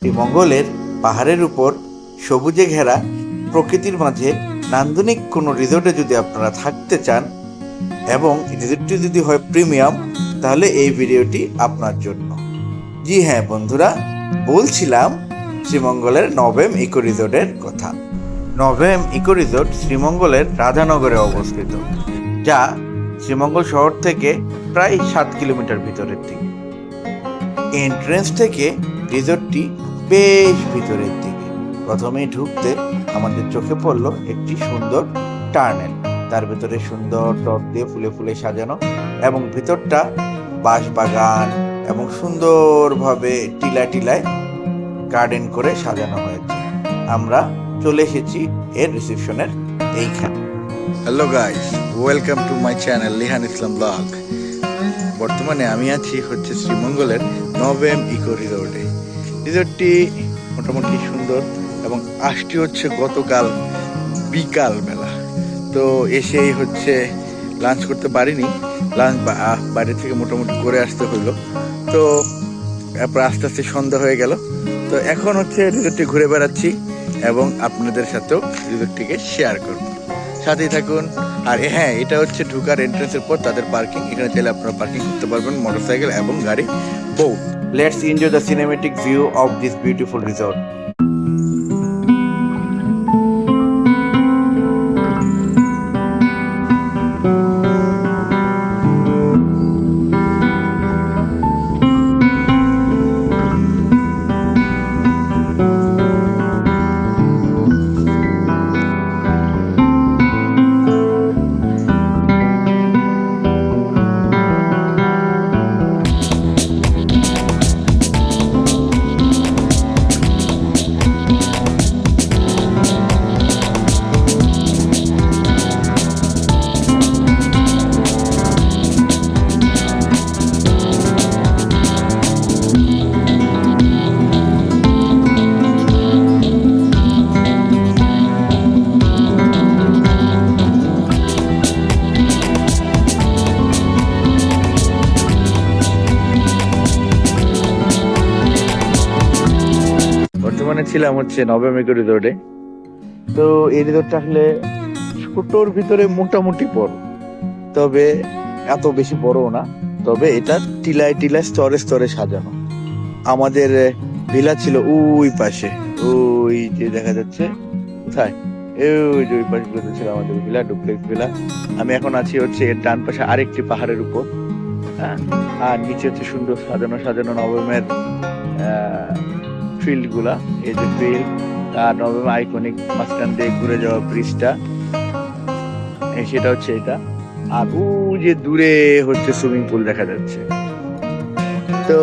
শ্রীমঙ্গলের পাহাড়ের উপর সবুজে ঘেরা প্রকৃতির মাঝে নান্দনিক কোনো রিসোর্টে যদি আপনারা থাকতে চান এবং রিসোর্টটি যদি হয় প্রিমিয়াম, তাহলে এই ভিডিওটি আপনার জন্য। জি হ্যাঁ বন্ধুরা, বলছিলাম শ্রীমঙ্গলের নভেম ইকো রিসোর্টের কথা। নভেম ইকো রিসোর্ট শ্রীমঙ্গলের রাধানগরে অবস্থিত, যা শ্রীমঙ্গল শহর থেকে প্রায় 7 কিলোমিটার ভিতরের দিকে। এন্ট্রেন্স থেকে রিসোর্টটি বেশ ভিতরের দিকে। প্রথমেই ঢুকতে আমাদের চোখে পড়ল একটি সুন্দর টার্নেল, তার ভিতরে সুন্দর টব দিয়ে ফুলে ফুলে সাজানো এবং ভিতরটা বাঁশবাগান এবং সুন্দরভাবে টিলায় গার্ডেন করে সাজানো হয়েছে। আমরা চলে এসেছি এর রিসেপশনের এইখানে। Hello guys, welcome to my channel Lihan Islam blog. বর্তমানে আমি আছি হচ্ছে শ্রীমঙ্গলের নভেম ইকো রিসোর্টে। রিসোর্টটি মোটামুটি সুন্দর এবং আসটি হচ্ছে গতকাল বিকাল বেলা। তো এসেই হচ্ছে লাঞ্চ করতে পারিনি, লাঞ্চ বাইরে থেকে মোটামুটি করে আসতে হইলো। তো তারপর আস্তে আস্তে সন্ধ্যা হয়ে গেল। তো এখন হচ্ছে রিসোর্টটি ঘুরে বেড়াচ্ছি এবং আপনাদের সাথেও রিসোর্টটিকে শেয়ার করব, সাথেই থাকুন। আর হ্যাঁ, এটা হচ্ছে ঢুকার এন্ট্রেন্সের পর তাদের পার্কিং। এখানে চাইলে আপনারা পার্কিং করতে পারবেন মোটরসাইকেল এবং গাড়ি boat. Let's enjoy the cinematic view of this beautiful resort. বর্তমানে ছিলাম হচ্ছে নভেম ইকো রিসোর্টে। তো এই রিসোর্টটা আসলে ছোটর ভিতরে মোটামুটি বড়, তবে এত বেশি বড়ও না। তবে এটা টিলায় স্তরে স্তরে সাজানো। আমাদের ভিলা ছিল ওই পাশে, ওই যে দেখা যাচ্ছে কোথায়, ওই যে ওই পাশগুলোতে ছিল আমাদের ভিলা, ডুপ্লেক্স ভিলা। আমি এখন আছি হচ্ছে এর ডান পাশে আরেকটি পাহাড়ের উপর। হ্যাঁ, আর নিচে হচ্ছে সুন্দর সাজানো নভেমের ফিল্ড গুলা। এই যে ফিল্ড, আর নভেম আইকনিক মাঝখান দিয়ে ঘুরে যাওয়া ব্রিজটা, সেটা হচ্ছে এটা। আর ওই যে দূরে হচ্ছে সুইমিং পুল দেখা যাচ্ছে। তো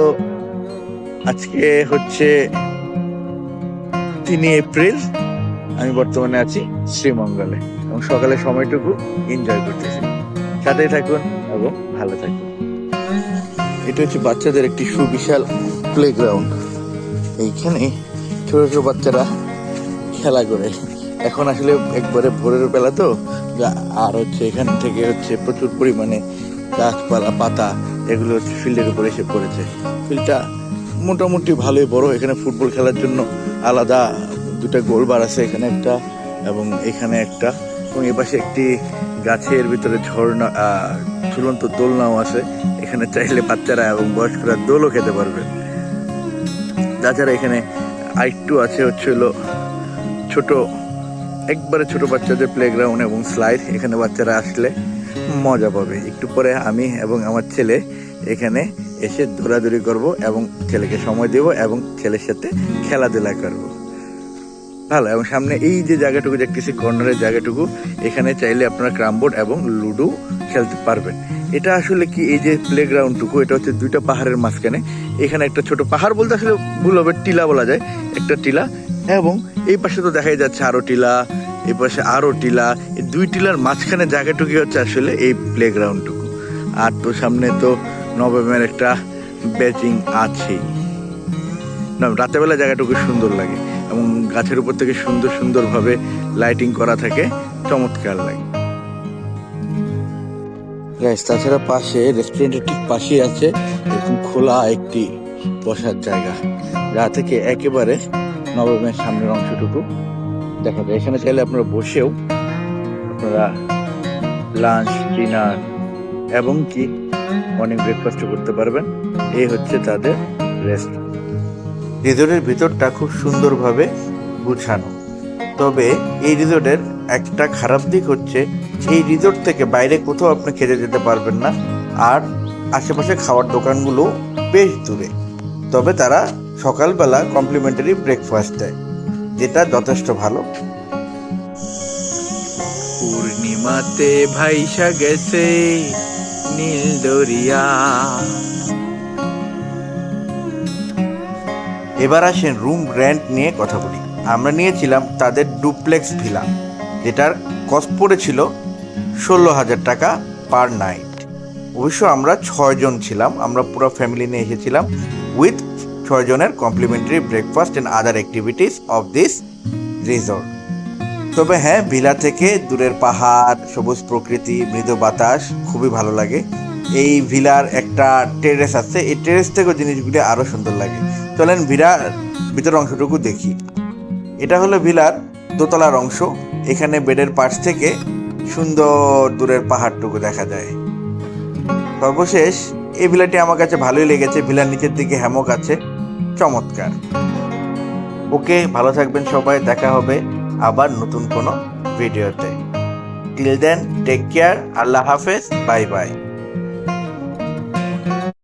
আজকে হচ্ছে 3 এপ্রিল, আমি বর্তমানে আছি শ্রীমঙ্গলে এবং সকালের সময়টুকু এনজয় করতেছি। সাথেই থাকুন এবং ভালো থাকুন। এটা হচ্ছে বাচ্চাদের একটি সুবিশাল প্লেগ্রাউন্ড। এইখানে ছোট ছোট বাচ্চারা খেলা করে। এখন আসলে একবারে ভোরের বেলা তো, আর হচ্ছে এখান থেকে হচ্ছে প্রচুর পরিমাণে গাছপালা পাতা এগুলো হচ্ছে ফিল্ডের উপরে এসে পড়েছে। ফিল্ডটা মোটামুটি ভালোই বড়। এখানে ফুটবল খেলার জন্য আলাদা 2টা গোলবার আছে, এখানে একটা এবং এখানে একটা, এবং এপাশে একটি গাছের ভিতরে ঝর্ণা ঝুলন্ত দোলনাও আছে। এখানে চাইলে বাচ্চারা এবং বয়স্করা দোলও খেতে পারবেন। তাছাড়া এখানে আরেকটু আছে হচ্ছে হলো একবারে ছোট বাচ্চাদের প্লেগ্রাউন্ড এবং স্লাইড। এখানে বাচ্চারা আসলে মজা পাবে। একটু পরে আমি এবং আমার ছেলে এখানে এসে দৌড়াদৌড়ি করব এবং ছেলেকে সময় দেব এবং ছেলের সাথে খেলাধুলা করব ভালো। এবং সামনে এই যে জায়গাটুকু দেখতেছি, কর্নারের জায়গাটুকু, এখানে চাইলে আপনারা ক্যারাম বোর্ড এবং লুডো খেলতে পারবেন। এটা আসলে কি, এই যে প্লেগ্রাউন্ডটুকু, এটা হচ্ছে 2টা পাহাড়ের মাঝখানে। এখানে একটা ছোট পাহাড় বলতে আসলে ভুল হবে, টিলা বলা যায়, একটা টিলা। এবং এই পাশে তো দেখাই যাচ্ছে আরো টিলা, এই পাশে আরো টিলা। এই 2 টিলার মাঝখানে জায়গাটুকু হচ্ছে আসলে এই প্লেগ্রাউন্ডটুকু। আর তো সামনে তো নভেমের একটা ব্যাচিং আছেই। না, রাতের বেলা জায়গাটুকু সুন্দর লাগে এবং গাছের উপর থেকে সুন্দরভাবে লাইটিং করা থাকে, চমৎকার লাগে। তাছাড়া পাশে রেস্টুরেন্টের ঠিক পাশেই আছে এরকম খোলা একটি বসার জায়গা, যা থেকে একেবারে নবমের সামনের অংশটুকু দেখা যায়। এখানে চাইলে আপনারা বসেও আপনারা লাঞ্চ, ডিনার এবং কি মর্নিং ব্রেকফাস্টও করতে পারবেন। এই হচ্ছে তাদের রেস্ট। রিসোর্টের ভিতরটা খুব সুন্দরভাবে গুছানো। তবে এই রিসোর্টের একটা খারাপ দিক হচ্ছে এই রিসোর্ট থেকে বাইরে কোথাও আপনি খেতে যেতে পারবেন না, আর আশেপাশে খাওয়ার দোকানগুলো বেশ দূরে। তবে তারা সকালবেলা কমপ্লিমেন্টারি ব্রেকফাস্ট দেয়, যেটা যথেষ্ট ভালো। পূর্ণিমাতে ভাইসা গেছে নীল দরিয়া। এবার আসেন রুম রেন্ট নিয়ে কথা বলি। আমরা নিয়েছিলাম তাদের ডুপ্লেক্স ভিলা, যেটার কস্ট পড়েছিল 16,000 টাকা পার নাইট। অবশ্য আমরা 6 জন ছিলাম, আমরা পুরো ফ্যামিলি নিয়ে এসেছিলাম উইথ 6 জনের complimentary breakfast and other activities of this resort. তবে হ্যাঁ, ভিলা থেকে দূরের পাহাড়, সবুজ প্রকৃতি, মৃদু বাতাস খুবই ভালো লাগে। এই ভিলার একটা টেরেস আছে, এই টেরেস থেকেও জিনিসগুলি আরও সুন্দর লাগে। চলেন ভিলার ভিতর অংশটুকু দেখি। এটা হলো ভিলার দোতলার অংশ। এখানে বেডের পাশ থেকে সুন্দর দূরের পাহাড়টুকু দেখা যায়। সর্বশেষ এই ভিলাটি আমার কাছে ভালোই লেগেছে। ভিলার নিচের দিকে হ্যামক আছে, চমৎকার। ওকে, ভালো থাকবেন সবাই, দেখা হবে আবার নতুন কোনো ভিডিওতে। টিল দেন, টেক কেয়ার, আল্লাহ হাফেজ, বাই বাই।